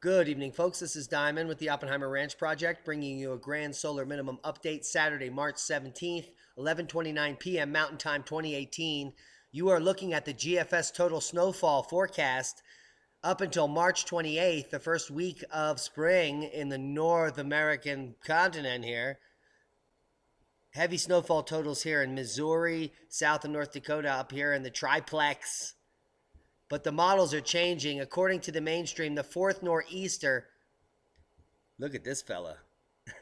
Good evening, folks. This is Diamond with the Oppenheimer Ranch Project, bringing you a grand solar minimum update Saturday, March 17th, 11:29 p.m. Mountain Time 2018. You are looking at the GFS total snowfall forecast up until March 28th, the first week of spring in the North American continent here. Heavy snowfall totals here in Missouri, South and North Dakota, up here in the triplex. But the models are changing. According to the mainstream, the fourth nor'easter, look at this fella,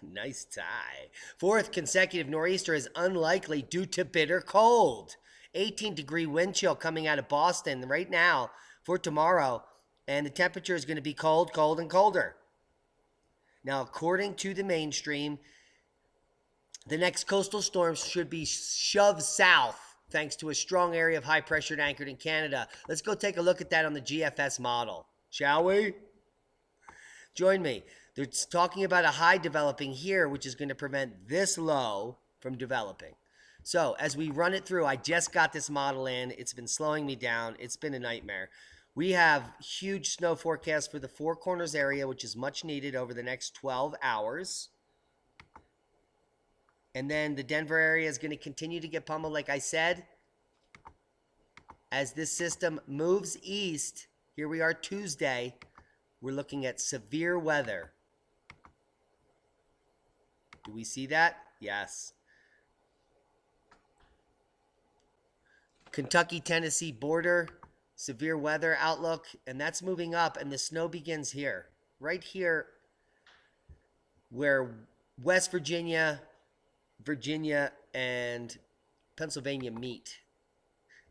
nice tie. Fourth consecutive nor'easter is unlikely due to bitter cold. 18-degree wind chill coming out of Boston right now for tomorrow. And the temperature is going to be cold, cold, and colder. Now, according to the mainstream, the next coastal storms should be shoved south thanks to a strong area of high pressure anchored in Canada. Let's go take a look at that on the GFS model, shall we? Join me. They're talking about a high developing here, which is going to prevent this low from developing. So as we run it through, I just got this model in. It's been slowing me down. It's been a nightmare. We have huge snow forecast for the Four Corners area, which is much needed over the next 12 hours. And then the Denver area is going to continue to get pummeled, like I said. As this system moves east, here we are Tuesday, we're looking at severe weather. Do we see that? Yes. Kentucky-Tennessee border, severe weather outlook, and that's moving up, and the snow begins here. Right here where West Virginia, and Pennsylvania meet.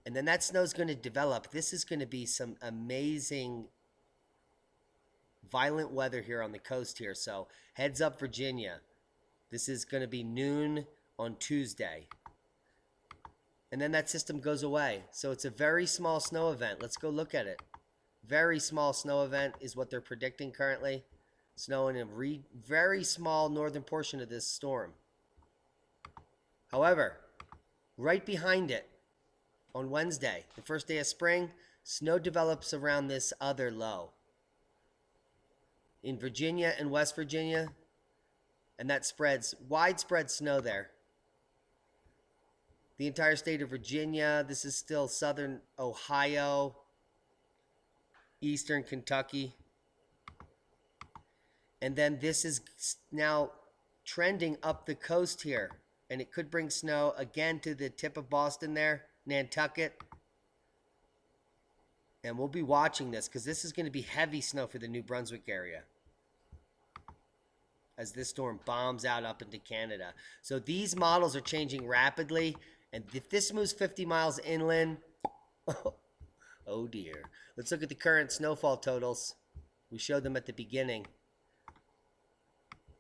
And then that snow is going to develop. This is going to be some amazing violent weather here on the coast here. So heads up, Virginia. This is going to be noon on Tuesday. And then that system goes away. So it's a very small snow event. Let's go look at it. Very small snow event is what they're predicting currently. Snow in a very small northern portion of this storm. However, right behind it, on Wednesday, the first day of spring, snow develops around this other low in Virginia and West Virginia, and that spreads widespread snow there. The entire state of Virginia, this is still southern Ohio, eastern Kentucky, and then this is now trending up the coast here. And it could bring snow again to the tip of Boston there, Nantucket. And we'll be watching this because this is going to be heavy snow for the New Brunswick area as this storm bombs out up into Canada. So these models are changing rapidly. And if this moves 50 miles inland, oh dear. Let's look at the current snowfall totals. We showed them at the beginning.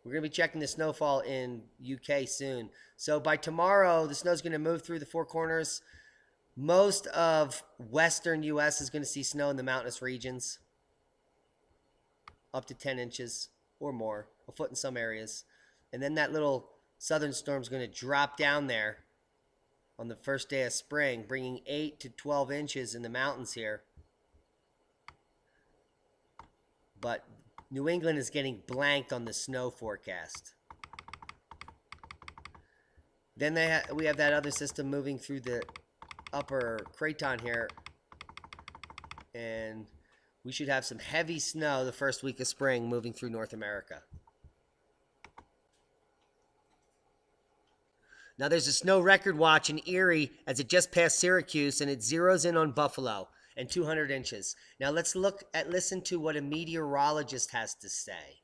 We're going to be checking the snowfall in UK soon. So by tomorrow, the snow's going to move through the Four Corners. Most of western US is going to see snow in the mountainous regions. Up to 10 inches or more. A foot in some areas. And then that little southern storm is going to drop down there on the first day of spring, bringing 8 to 12 inches in the mountains here. But New England is getting blanked on the snow forecast. Then we have that other system moving through the upper Craton here. And we should have some heavy snow the first week of spring moving through North America. Now there's a snow record watch in Erie as it just passed Syracuse, and it zeroes in on Buffalo and 200 inches. Now let's listen to what a meteorologist has to say.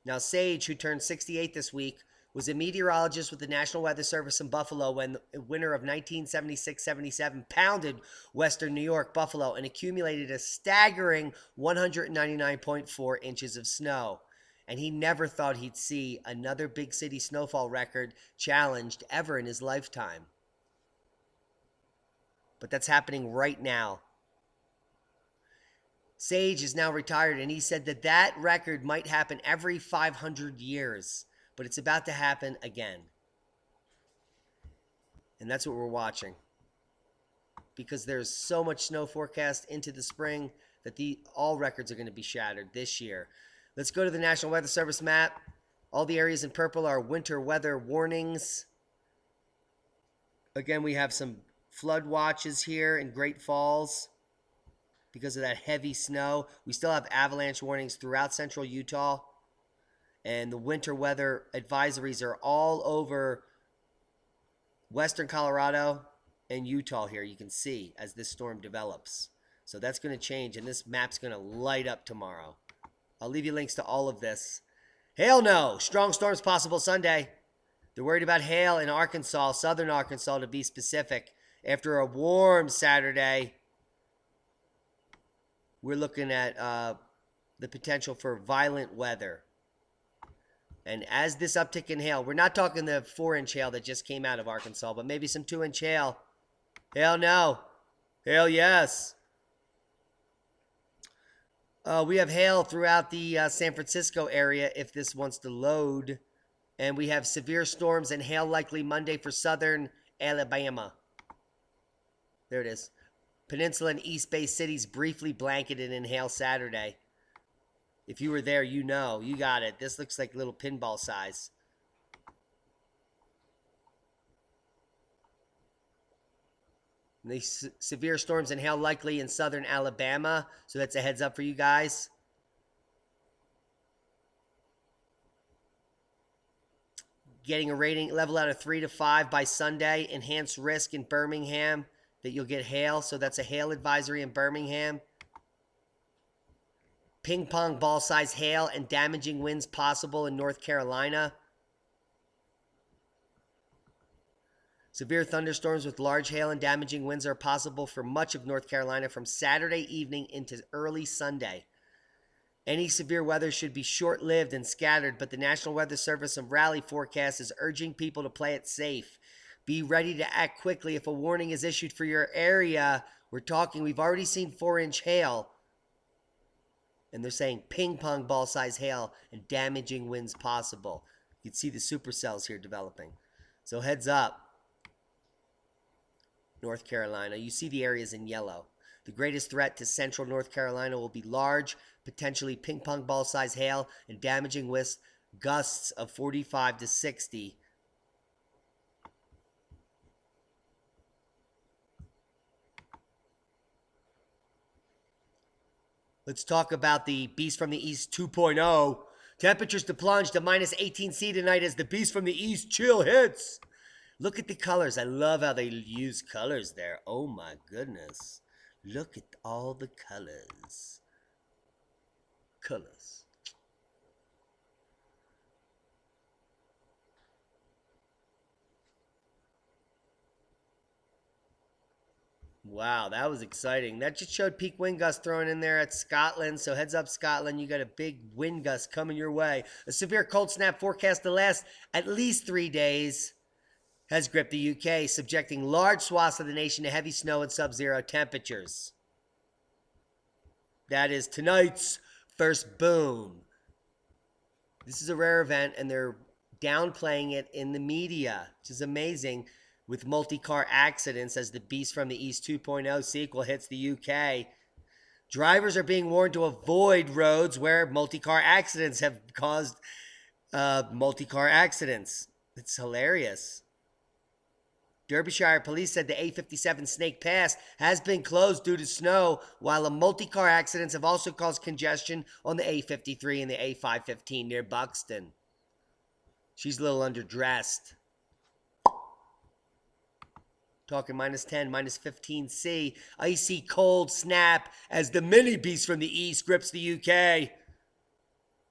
Now Sage, who turned 68 this week, was a meteorologist with the National Weather Service in Buffalo when the winter of 1976-77 pounded western New York, Buffalo, and accumulated a staggering 199.4 inches of snow. And he never thought he'd see another big city snowfall record challenged ever in his lifetime. But that's happening right now. Sage is now retired, and he said that that record might happen every 500 years, but it's about to happen again. And that's what we're watching. Because there's so much snow forecast into the spring, that all records are going to be shattered this year. Let's go to the National Weather Service map. All the areas in purple are winter weather warnings. Again, we have some flood watches here in Great Falls because of that heavy snow. We still have avalanche warnings throughout central Utah. And the winter weather advisories are all over western Colorado and Utah here, you can see, as this storm develops. So that's going to change, and this map's going to light up tomorrow. I'll leave you links to all of this. Hail no! Strong storms possible Sunday. They're worried about hail in Arkansas, southern Arkansas to be specific. After a warm Saturday, we're looking at the potential for violent weather. And as this uptick in hail, we're not talking the 4-inch hail that just came out of Arkansas, but maybe some 2-inch hail. Hail no. Hail yes. We have hail throughout the San Francisco area if this wants to load. And we have severe storms and hail likely Monday for southern Alabama. There it is. Peninsula and East Bay cities briefly blanketed in hail Saturday. If you were there, you know. You got it. This looks like little pinball size. These severe storms and hail likely in southern Alabama. So that's a heads up for you guys. Getting a rating level out of 3 to 5 by Sunday. Enhanced risk in Birmingham that you'll get hail. So that's a hail advisory in Birmingham. Ping-pong ball size hail and damaging winds possible in North Carolina. Severe thunderstorms with large hail and damaging winds are possible for much of North Carolina from Saturday evening into early Sunday. Any severe weather should be short-lived and scattered, but the National Weather Service and Raleigh forecast is urging people to play it safe. Be ready to act quickly if a warning is issued for your area. We've already seen 4-inch hail. And they're saying ping-pong ball size hail and damaging winds possible. You can see the supercells here developing. So heads up. North Carolina. You see the areas in yellow. The greatest threat to central North Carolina will be large, potentially ping-pong ball size hail and damaging gusts of 45 to 60. Let's talk about the Beast from the East 2.0. Temperatures to plunge to minus 18°C tonight as the Beast from the East chill hits. Look at the colors. I love how they use colors there. Oh my goodness. Look at all the colors. Colors. Wow, that was exciting. That just showed peak wind gust thrown in there at Scotland. So heads up, Scotland. You got a big wind gust coming your way. A severe cold snap forecast to last at least 3 days has gripped the UK, subjecting large swaths of the nation to heavy snow and sub-zero temperatures. That is tonight's first boom. This is a rare event, and they're downplaying it in the media, which is amazing, with multi-car accidents as the Beast from the East 2.0 sequel hits the UK. Drivers are being warned to avoid roads where multi-car accidents have caused multi-car accidents. It's hilarious. Derbyshire police said the A57 Snake Pass has been closed due to snow, while multi-car accidents have also caused congestion on the A53 and the A515 near Buxton. She's a little underdressed. Talking minus 10, minus 15°C. Icy cold snap as the mini Beast from the East grips the UK.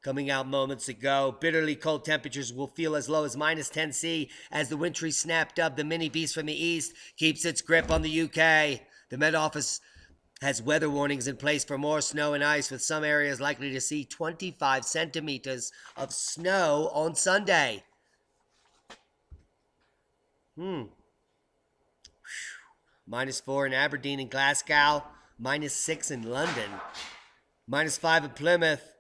Coming out moments ago, bitterly cold temperatures will feel as low as minus 10°C as the wintry snap dubbed the mini Beast from the East keeps its grip on the UK. The Met Office has weather warnings in place for more snow and ice, with some areas likely to see 25 centimeters of snow on Sunday. -4 in Aberdeen and Glasgow, -6 in London, -5 in Plymouth.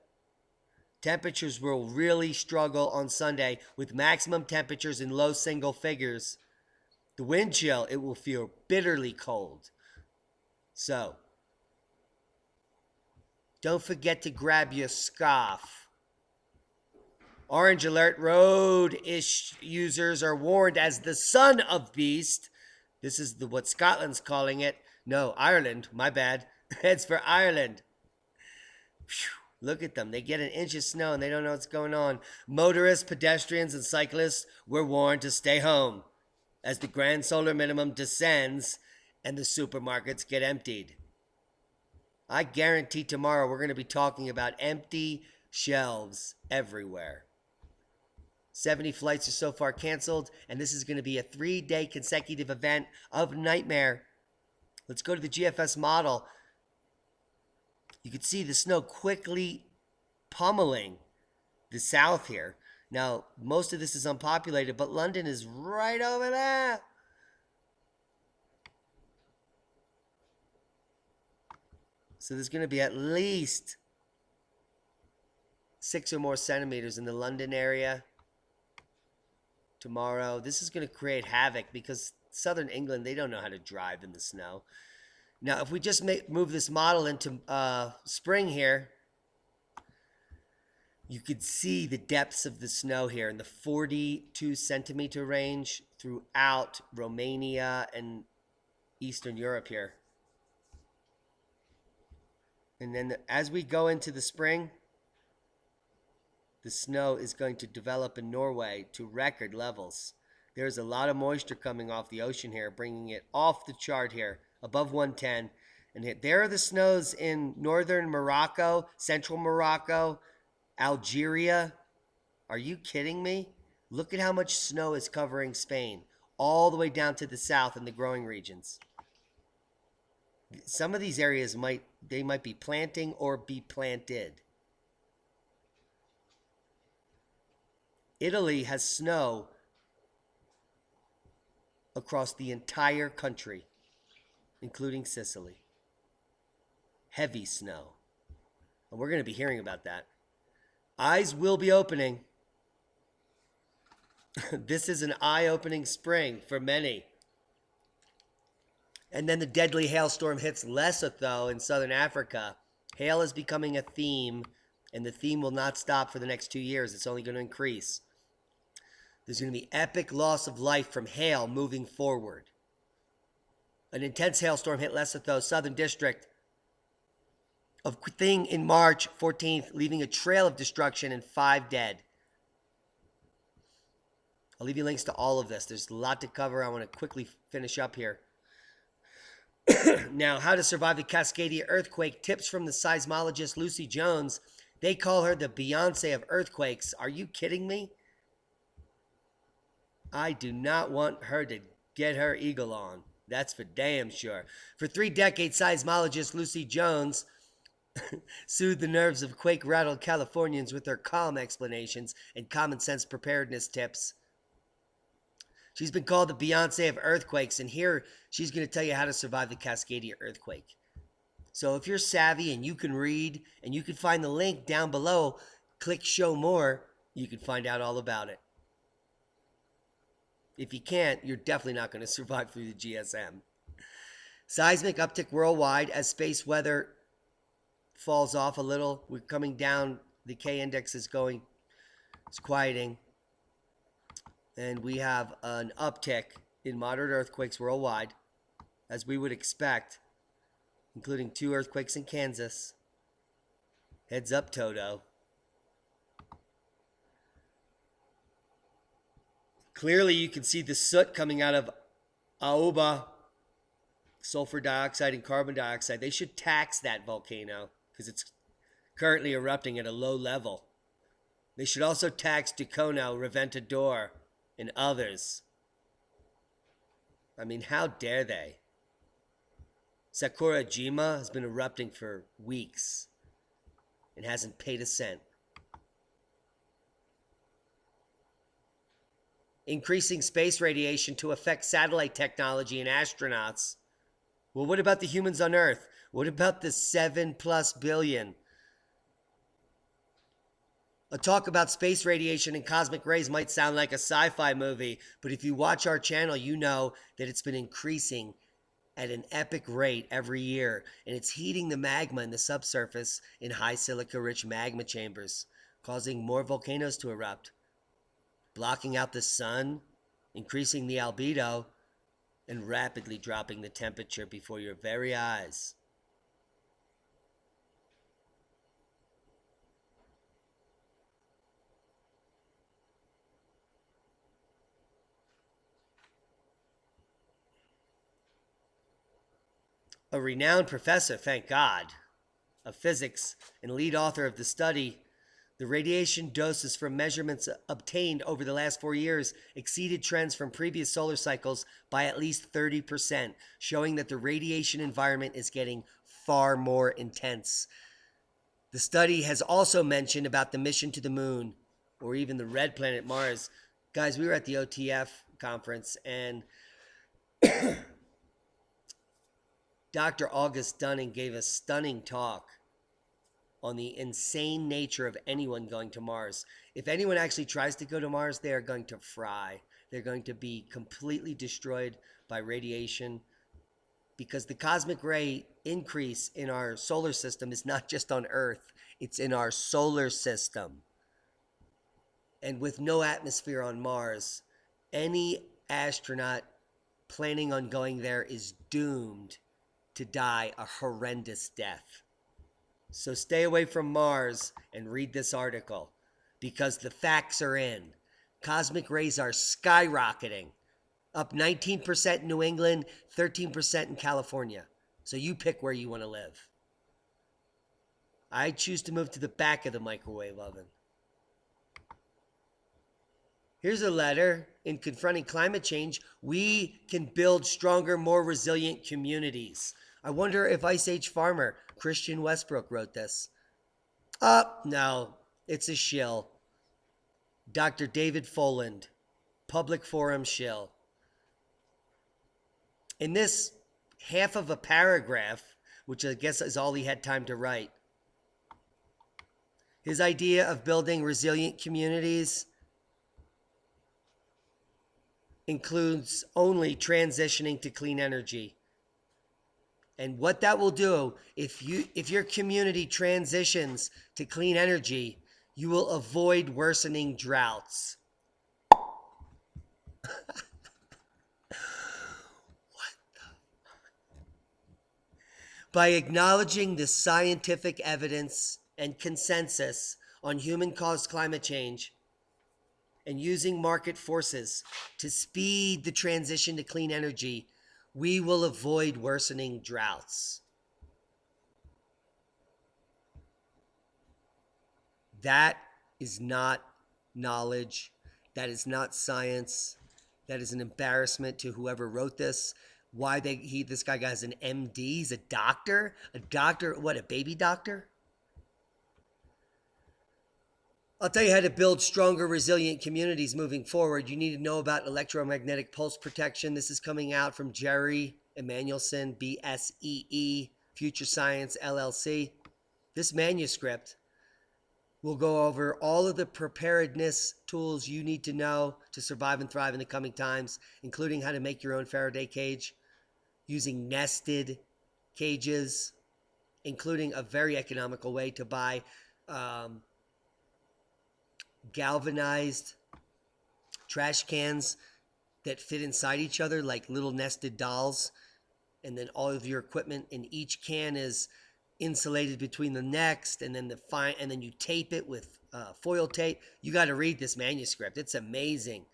Temperatures will really struggle on Sunday with maximum temperatures in low single figures. The wind chill, it will feel bitterly cold. So, Don't forget to grab your scarf. Orange alert, road-ish users are warned as the son of beast. This is what Scotland's calling it. No, Ireland, my bad. Heads for Ireland. Whew, look at them. They get an inch of snow and they don't know what's going on. Motorists, pedestrians, and cyclists were warned to stay home as the grand solar minimum descends and the supermarkets get emptied. I guarantee tomorrow we're going to be talking about empty shelves everywhere. 70 flights are so far canceled, and this is going to be a 3-day consecutive event of nightmare. Let's go to the GFS model. You can see the snow quickly pummeling the south here. Now, most of this is unpopulated, but London is right over there. So there's going to be at least 6 or more centimeters in the London area tomorrow. This is going to create havoc because southern England, they don't know how to drive in the snow. Now, if we just move this model into spring here, you could see the depths of the snow here in the 42 centimeter range throughout Romania and Eastern Europe here. And then as we go into the spring, the snow is going to develop in Norway to record levels. There's a lot of moisture coming off the ocean here, bringing it off the chart here, above 110. And there are the snows in northern Morocco, central Morocco, Algeria. Are you kidding me? Look at how much snow is covering Spain, all the way down to the south in the growing regions. Some of these areas might be planting or be planted. Italy has snow across the entire country, including Sicily. Heavy snow. And we're going to be hearing about that. Eyes will be opening. This is an eye-opening spring for many. And then the deadly hailstorm hits Lesotho in southern Africa. Hail is becoming a theme, and the theme will not stop for the next 2 years. It's only going to increase. There's going to be epic loss of life from hail moving forward. An intense hailstorm hit Lesotho, southern district of Thing in March 14th, leaving a trail of destruction and 5 dead. I'll leave you links to all of this. There's a lot to cover. I want to quickly finish up here. Now, how to survive the Cascadia earthquake. Tips from the seismologist Lucy Jones. They call her the Beyonce of earthquakes. Are you kidding me? I do not want her to get her eagle on. That's for damn sure. For 3 decades, seismologist Lucy Jones soothed the nerves of quake-rattled Californians with her calm explanations and common-sense preparedness tips. She's been called the Beyonce of earthquakes, and here she's going to tell you how to survive the Cascadia earthquake. So if you're savvy and you can read, and you can find the link down below, click Show More, you can find out all about it. If you can't, you're definitely not going to survive through the GSM. Seismic uptick worldwide as space weather falls off a little. We're coming down. The K index is going, it's quieting. And we have an uptick in moderate earthquakes worldwide, as we would expect, including 2 earthquakes in Kansas. Heads up, Toto. Clearly, you can see the soot coming out of Aoba, sulfur dioxide and carbon dioxide. They should tax that volcano because it's currently erupting at a low level. They should also tax Ducono, Reventador, and others. I mean, how dare they? Sakurajima has been erupting for weeks and hasn't paid a cent. Increasing space radiation to affect satellite technology and astronauts. Well, what about the humans on Earth? What about the 7+ billion? A talk about space radiation and cosmic rays might sound like a sci-fi movie, but if you watch our channel, you know that it's been increasing at an epic rate every year, and it's heating the magma in the subsurface in high silica rich magma chambers, causing more volcanoes to erupt, blocking out the sun, increasing the albedo, and rapidly dropping the temperature before your very eyes. A renowned professor, thank God, of physics and lead author of the study, the radiation doses from measurements obtained over the last 4 years exceeded trends from previous solar cycles by at least 30%, showing that the radiation environment is getting far more intense. The study has also mentioned about the mission to the moon or even the red planet Mars. Guys, we were at the OTF conference and Dr. August Dunning gave a stunning talk on the insane nature of anyone going to Mars. If anyone actually tries to go to Mars, they are going to fry. They're going to be completely destroyed by radiation because the cosmic ray increase in our solar system is not just on Earth, it's in our solar system. And with no atmosphere on Mars, any astronaut planning on going there is doomed to die a horrendous death. So stay away from Mars and read this article because the facts are in. Cosmic rays are skyrocketing, up 19% in New England, 13% in California. So you pick where you want to live. I choose to move to the back of the microwave oven. Here's a letter in Confronting Climate Change. We can build stronger, more resilient communities. I wonder if Ice Age farmer Christian Westbrook wrote this. No, it's a shill. Dr. David Foland, Public Forum shill. In this half of a paragraph, which I guess is all he had time to write, his idea of building resilient communities includes only transitioning to clean energy. And what that will do, if your community transitions to clean energy, you will avoid worsening droughts. By acknowledging the scientific evidence and consensus on human-caused climate change and using market forces to speed the transition to clean energy, we will avoid worsening droughts. That is not knowledge. That is not science. That is an embarrassment to whoever wrote this. Why this guy has an MD? He's a doctor? A doctor, what, a baby doctor? I'll tell you how to build stronger, resilient communities moving forward. You need to know about electromagnetic pulse protection. This is coming out from Jerry Emanuelson, BSEE, Future Science, LLC. This manuscript will go over all of the preparedness tools you need to know to survive and thrive in the coming times, including how to make your own Faraday cage, using nested cages, including a very economical way to buy galvanized trash cans that fit inside each other like little nested dolls, and then all of your equipment in each can is insulated between the next, and then you tape it with foil tape. You got to read this manuscript. It's amazing.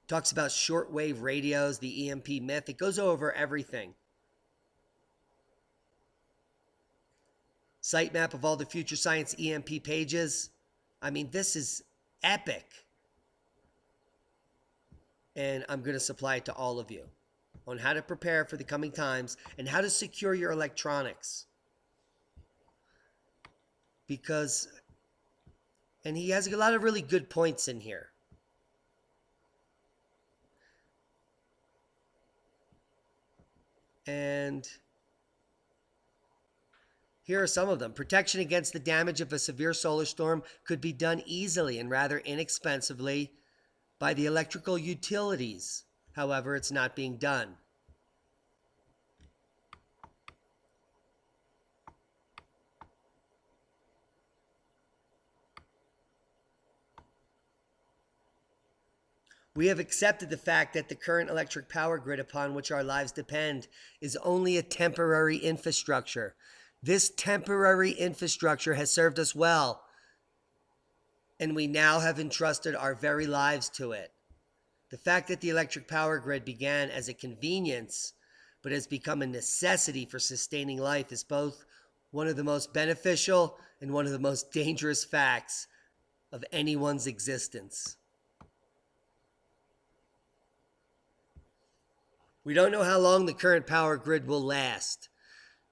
Talks about shortwave radios, the EMP myth. It goes over everything. Sitemap of all the Future Science EMP pages. I mean, this is epic. And I'm going to supply it to all of you on how to prepare for the coming times and how to secure your electronics. And he has a lot of really good points in here. And here are some of them. Protection against the damage of a severe solar storm could be done easily and rather inexpensively by the electrical utilities. However, it's not being done. We have accepted the fact that the current electric power grid upon which our lives depend is only a temporary infrastructure. This temporary infrastructure has served us well, and we now have entrusted our very lives to it. The fact that the electric power grid began as a convenience but has become a necessity for sustaining life is both one of the most beneficial and one of the most dangerous facts of anyone's existence. We don't know how long the current power grid will last,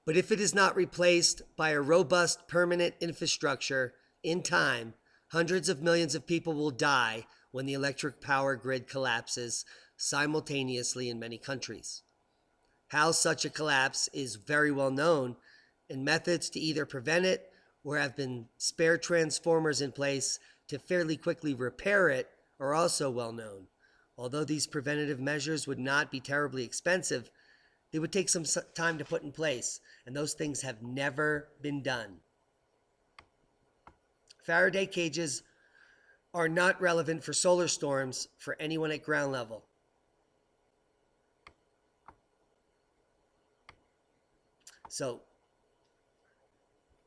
but if it is not replaced by a robust permanent infrastructure in time, hundreds of millions of people will die when the electric power grid collapses simultaneously in many countries. How such a collapse is very well known, and methods to either prevent it or have been spare transformers in place to fairly quickly repair it are also well known. Although these preventative measures would not be terribly expensive, they would take some time to put in place, and those things have never been done. Faraday cages are not relevant for solar storms for anyone at ground level. So,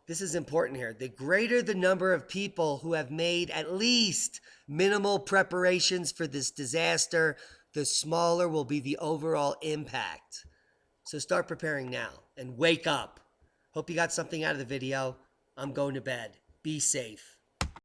this is important here. The greater the number of people who have made at least minimal preparations for this disaster, the smaller will be the overall impact. So start preparing now and wake up. Hope you got something out of the video. I'm going to bed. Be safe.